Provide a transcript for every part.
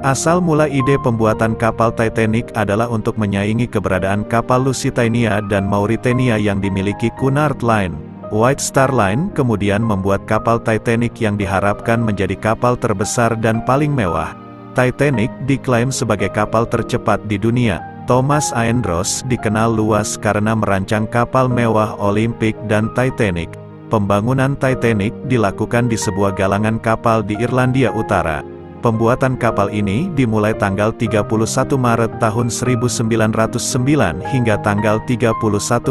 Asal mula ide pembuatan kapal Titanic adalah untuk menyaingi keberadaan kapal Lusitania dan Mauritania yang dimiliki Cunard Line. White Star Line kemudian membuat kapal Titanic yang diharapkan menjadi kapal terbesar dan paling mewah. Titanic diklaim sebagai kapal tercepat di dunia. Thomas Andros dikenal luas karena merancang kapal mewah Olympic dan Titanic. Pembangunan Titanic dilakukan di sebuah galangan kapal di Irlandia Utara. Pembuatan kapal ini dimulai tanggal 31 Maret tahun 1909 hingga tanggal 31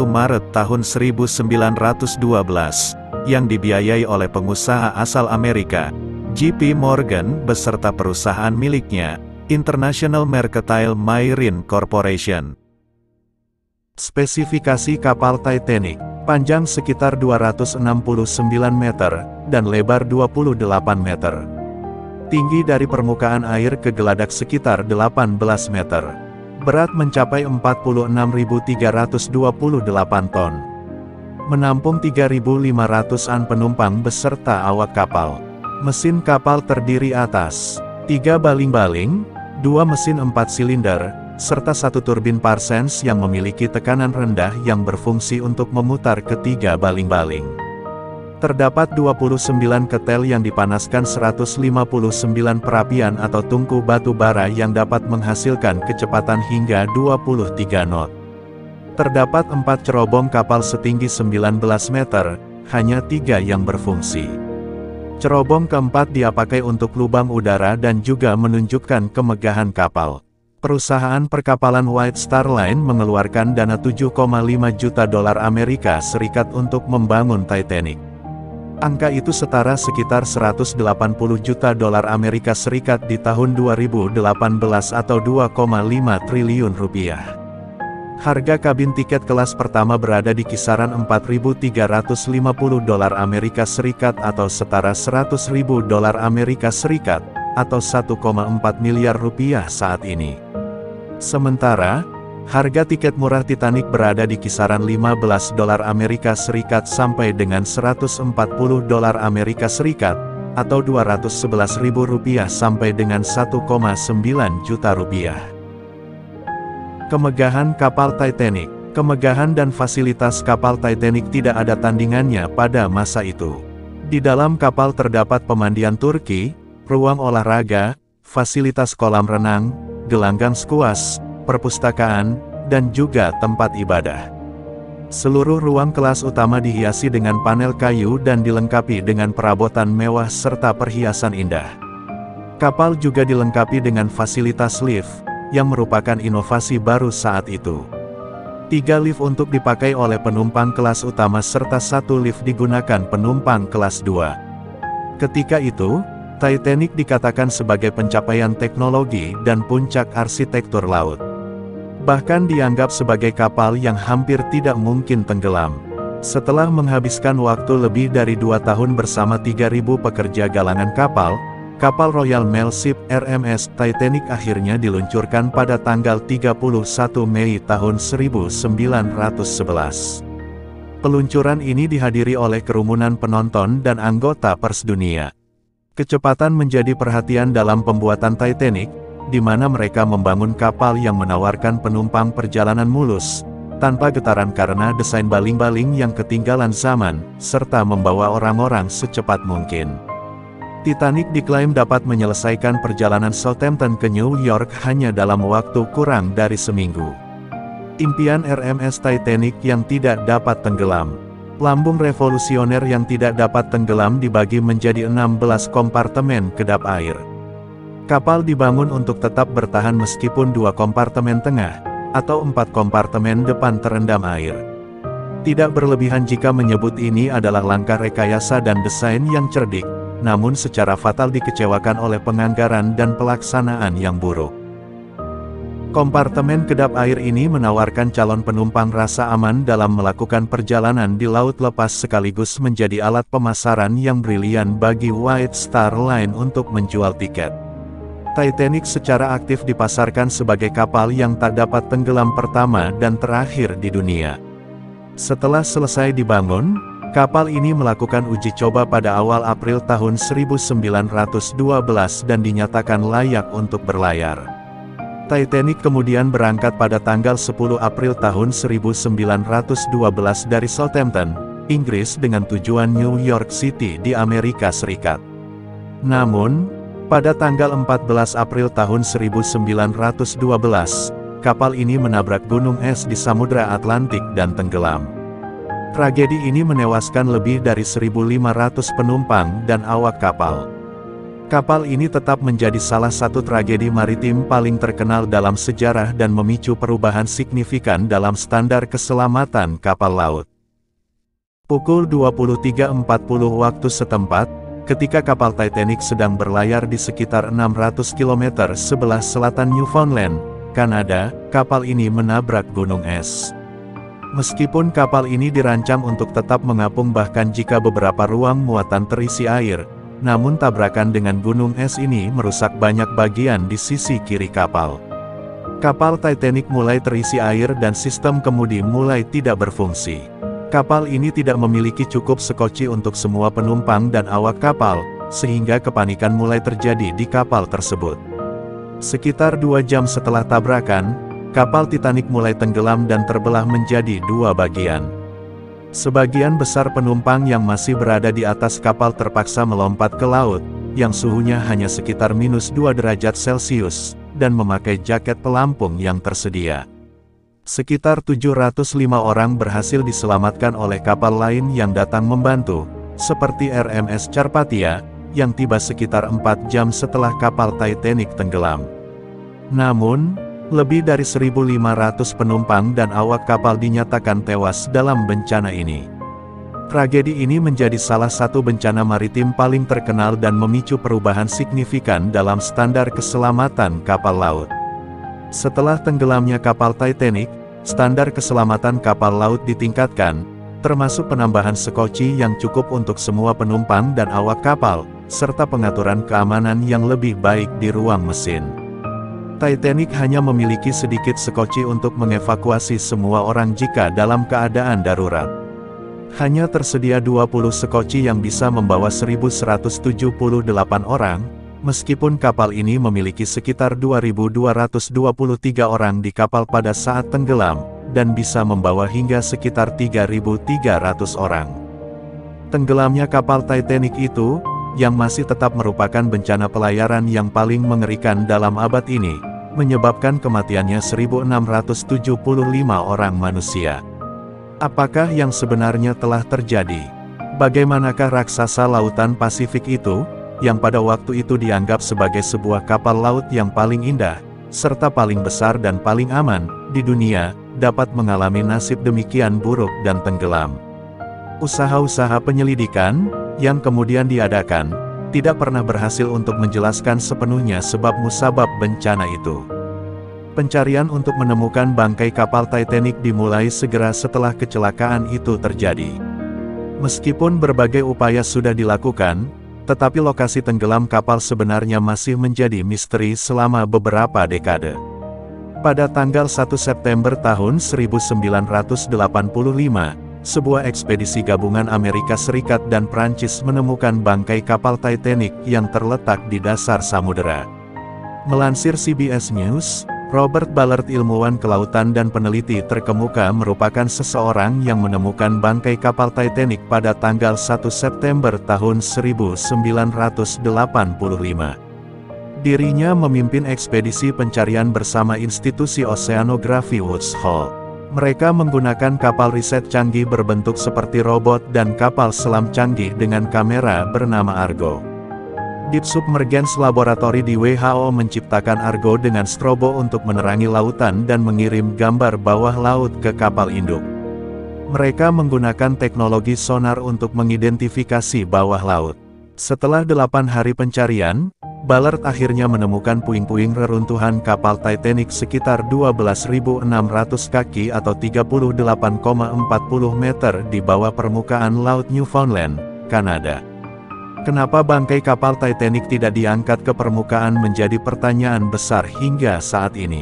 Maret tahun 1912, yang dibiayai oleh pengusaha asal Amerika, J.P. Morgan beserta perusahaan miliknya, International Mercantile Marine Corporation. Spesifikasi kapal Titanic, panjang sekitar 269 meter, dan lebar 28 meter. Tinggi dari permukaan air ke geladak sekitar 18 meter. Berat mencapai 46.328 ton. Menampung 3.500-an penumpang beserta awak kapal. Mesin kapal terdiri atas 3 baling-baling, 2 mesin 4 silinder, serta 1 turbin Parsons yang memiliki tekanan rendah yang berfungsi untuk memutar ketiga baling-baling. Terdapat 29 ketel yang dipanaskan 159 perapian atau tungku batu bara yang dapat menghasilkan kecepatan hingga 23 knot. Terdapat 4 cerobong kapal setinggi 19 meter, hanya 3 yang berfungsi. Cerobong keempat dipakai untuk lubang udara dan juga menunjukkan kemegahan kapal. Perusahaan perkapalan White Star Line mengeluarkan dana 7,5 juta dolar Amerika Serikat untuk membangun Titanic. Angka itu setara sekitar 180 juta dolar Amerika Serikat di tahun 2018 atau 2,5 triliun rupiah. Harga kabin tiket kelas pertama berada di kisaran 4.350 dolar Amerika Serikat atau setara 100.000 dolar Amerika Serikat, atau 1,4 miliar rupiah saat ini. Sementara, harga tiket murah Titanic berada di kisaran 15 dolar Amerika Serikat sampai dengan 140 dolar Amerika Serikat, atau 211.000 rupiah sampai dengan 1,9 juta rupiah. Kemegahan kapal Titanic. Kemegahan dan fasilitas kapal Titanic tidak ada tandingannya pada masa itu. Di dalam kapal terdapat pemandian Turki, ruang olahraga, fasilitas kolam renang, gelanggang skuas, perpustakaan, dan juga tempat ibadah. Seluruh ruang kelas utama dihiasi dengan panel kayu dan dilengkapi dengan perabotan mewah serta perhiasan indah. Kapal juga dilengkapi dengan fasilitas lift, yang merupakan inovasi baru saat itu. 3 lift untuk dipakai oleh penumpang kelas utama serta 1 lift digunakan penumpang kelas 2. Ketika itu, Titanic dikatakan sebagai pencapaian teknologi dan puncak arsitektur laut. Bahkan dianggap sebagai kapal yang hampir tidak mungkin tenggelam. Setelah menghabiskan waktu lebih dari 2 tahun bersama 3.000 pekerja galangan kapal, kapal Royal Mail Ship RMS Titanic akhirnya diluncurkan pada tanggal 31 Mei tahun 1911. Peluncuran ini dihadiri oleh kerumunan penonton dan anggota pers dunia. Kecepatan menjadi perhatian dalam pembuatan Titanic, di mana mereka membangun kapal yang menawarkan penumpang perjalanan mulus, tanpa getaran karena desain baling-baling yang ketinggalan zaman, serta membawa orang-orang secepat mungkin. Titanic diklaim dapat menyelesaikan perjalanan Southampton ke New York hanya dalam waktu kurang dari seminggu. Impian RMS Titanic yang tidak dapat tenggelam. Lambung revolusioner yang tidak dapat tenggelam dibagi menjadi 16 kompartemen kedap air. Kapal dibangun untuk tetap bertahan meskipun 2 kompartemen tengah, atau 4 kompartemen depan terendam air. Tidak berlebihan jika menyebut ini adalah langkah rekayasa dan desain yang cerdik, namun secara fatal dikecewakan oleh penganggaran dan pelaksanaan yang buruk. Kompartemen kedap air ini menawarkan calon penumpang rasa aman dalam melakukan perjalanan di laut lepas sekaligus menjadi alat pemasaran yang brilian bagi White Star Line untuk menjual tiket. Titanic secara aktif dipasarkan sebagai kapal yang tak dapat tenggelam pertama dan terakhir di dunia. Setelah selesai dibangun, Kapal ini melakukan uji coba pada awal April tahun 1912 dan dinyatakan layak untuk berlayar. Titanic kemudian berangkat pada tanggal 10 April tahun 1912 dari Southampton, Inggris dengan tujuan New York City di Amerika Serikat. Namun, pada tanggal 14 April tahun 1912, kapal ini menabrak gunung es di Samudra Atlantik dan tenggelam. Tragedi ini menewaskan lebih dari 1.500 penumpang dan awak kapal. Kapal ini tetap menjadi salah satu tragedi maritim paling terkenal dalam sejarah dan memicu perubahan signifikan dalam standar keselamatan kapal laut. Pukul 23.40 waktu setempat, ketika kapal Titanic sedang berlayar di sekitar 600 km sebelah selatan Newfoundland, Kanada, kapal ini menabrak gunung es. Meskipun kapal ini dirancang untuk tetap mengapung bahkan jika beberapa ruang muatan terisi air, namun tabrakan dengan gunung es ini merusak banyak bagian di sisi kiri kapal. Kapal Titanic mulai terisi air dan sistem kemudi mulai tidak berfungsi. Kapal ini tidak memiliki cukup sekoci untuk semua penumpang dan awak kapal, sehingga kepanikan mulai terjadi di kapal tersebut. Sekitar 2 jam setelah tabrakan, kapal Titanic mulai tenggelam dan terbelah menjadi 2 bagian. Sebagian besar penumpang yang masih berada di atas kapal terpaksa melompat ke laut, yang suhunya hanya sekitar -2 derajat Celcius, dan memakai jaket pelampung yang tersedia. Sekitar 705 orang berhasil diselamatkan oleh kapal lain yang datang membantu, seperti RMS Carpathia, yang tiba sekitar 4 jam setelah kapal Titanic tenggelam. Namun, lebih dari 1.500 penumpang dan awak kapal dinyatakan tewas dalam bencana ini. Tragedi ini menjadi salah satu bencana maritim paling terkenal dan memicu perubahan signifikan dalam standar keselamatan kapal laut. Setelah tenggelamnya kapal Titanic, standar keselamatan kapal laut ditingkatkan, termasuk penambahan sekoci yang cukup untuk semua penumpang dan awak kapal, serta pengaturan keamanan yang lebih baik di ruang mesin. Titanic hanya memiliki sedikit sekoci untuk mengevakuasi semua orang jika dalam keadaan darurat. Hanya tersedia 20 sekoci yang bisa membawa 1.178 orang, meskipun kapal ini memiliki sekitar 2.223 orang di kapal pada saat tenggelam, dan bisa membawa hingga sekitar 3.300 orang. Tenggelamnya kapal Titanic itu, yang masih tetap merupakan bencana pelayaran yang paling mengerikan dalam abad ini, menyebabkan kematiannya 1.675 orang manusia. Apakah yang sebenarnya telah terjadi? Bagaimanakah raksasa lautan Pasifik itu, yang pada waktu itu dianggap sebagai sebuah kapal laut yang paling indah, serta paling besar dan paling aman di dunia, dapat mengalami nasib demikian buruk dan tenggelam? Usaha-usaha penyelidikan, yang kemudian diadakan, tidak pernah berhasil untuk menjelaskan sepenuhnya sebab musabab bencana itu. Pencarian untuk menemukan bangkai kapal Titanic dimulai segera setelah kecelakaan itu terjadi. Meskipun berbagai upaya sudah dilakukan, tetapi lokasi tenggelam kapal sebenarnya masih menjadi misteri selama beberapa dekade. Pada tanggal 1 September tahun 1985, sebuah ekspedisi gabungan Amerika Serikat dan Prancis menemukan bangkai kapal Titanic yang terletak di dasar samudera. Melansir CBS News, Robert Ballard, ilmuwan kelautan dan peneliti terkemuka, merupakan seseorang yang menemukan bangkai kapal Titanic pada tanggal 1 September tahun 1985. Dirinya memimpin ekspedisi pencarian bersama institusi oseanografi Woods Hole. Mereka menggunakan kapal riset canggih berbentuk seperti robot dan kapal selam canggih dengan kamera bernama Argo. Deep Submergence Laboratory di WHO menciptakan Argo dengan strobo untuk menerangi lautan dan mengirim gambar bawah laut ke kapal induk. Mereka menggunakan teknologi sonar untuk mengidentifikasi bawah laut. Setelah 8 hari pencarian, Ballard akhirnya menemukan puing-puing reruntuhan kapal Titanic sekitar 12.600 kaki atau 38,40 meter di bawah permukaan laut Newfoundland, Kanada. Kenapa bangkai kapal Titanic tidak diangkat ke permukaan menjadi pertanyaan besar hingga saat ini.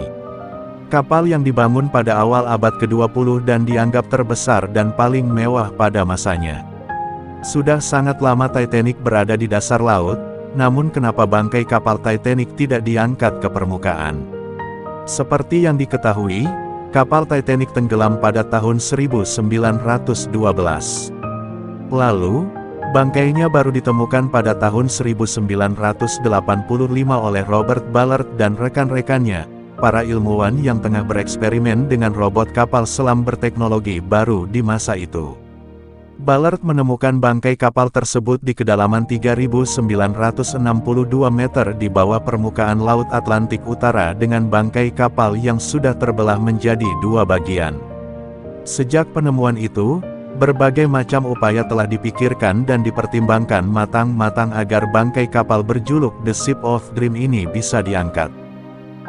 Kapal yang dibangun pada awal abad ke-20 dan dianggap terbesar dan paling mewah pada masanya. Sudah sangat lama Titanic berada di dasar laut, namun kenapa bangkai kapal Titanic tidak diangkat ke permukaan? Seperti yang diketahui, kapal Titanic tenggelam pada tahun 1912. Lalu, bangkainya baru ditemukan pada tahun 1985 oleh Robert Ballard dan rekan-rekannya, para ilmuwan yang tengah bereksperimen dengan robot kapal selam berteknologi baru di masa itu. Ballard menemukan bangkai kapal tersebut di kedalaman 3.962 meter di bawah permukaan Laut Atlantik Utara dengan bangkai kapal yang sudah terbelah menjadi dua bagian. Sejak penemuan itu, berbagai macam upaya telah dipikirkan dan dipertimbangkan matang-matang agar bangkai kapal berjuluk The Ship of Dream ini bisa diangkat.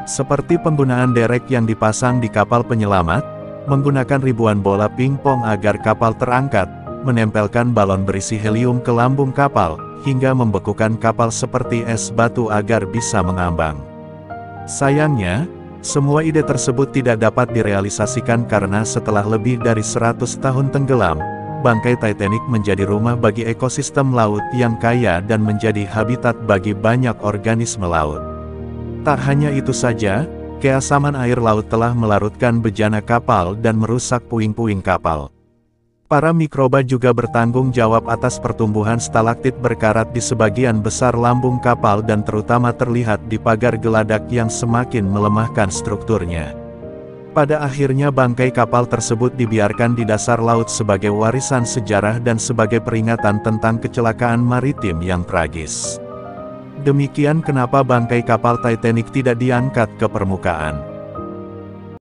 Seperti penggunaan derek yang dipasang di kapal penyelamat, menggunakan ribuan bola pingpong agar kapal terangkat, menempelkan balon berisi helium ke lambung kapal, hingga membekukan kapal seperti es batu agar bisa mengambang. Sayangnya, semua ide tersebut tidak dapat direalisasikan karena setelah lebih dari 100 tahun tenggelam, bangkai Titanic menjadi rumah bagi ekosistem laut yang kaya dan menjadi habitat bagi banyak organisme laut. Tak hanya itu saja, keasaman air laut telah melarutkan bejana kapal dan merusak puing-puing kapal. Para mikroba juga bertanggung jawab atas pertumbuhan stalaktit berkarat di sebagian besar lambung kapal dan terutama terlihat di pagar geladak yang semakin melemahkan strukturnya. Pada akhirnya bangkai kapal tersebut dibiarkan di dasar laut sebagai warisan sejarah dan sebagai peringatan tentang kecelakaan maritim yang tragis. Demikian kenapa bangkai kapal Titanic tidak diangkat ke permukaan.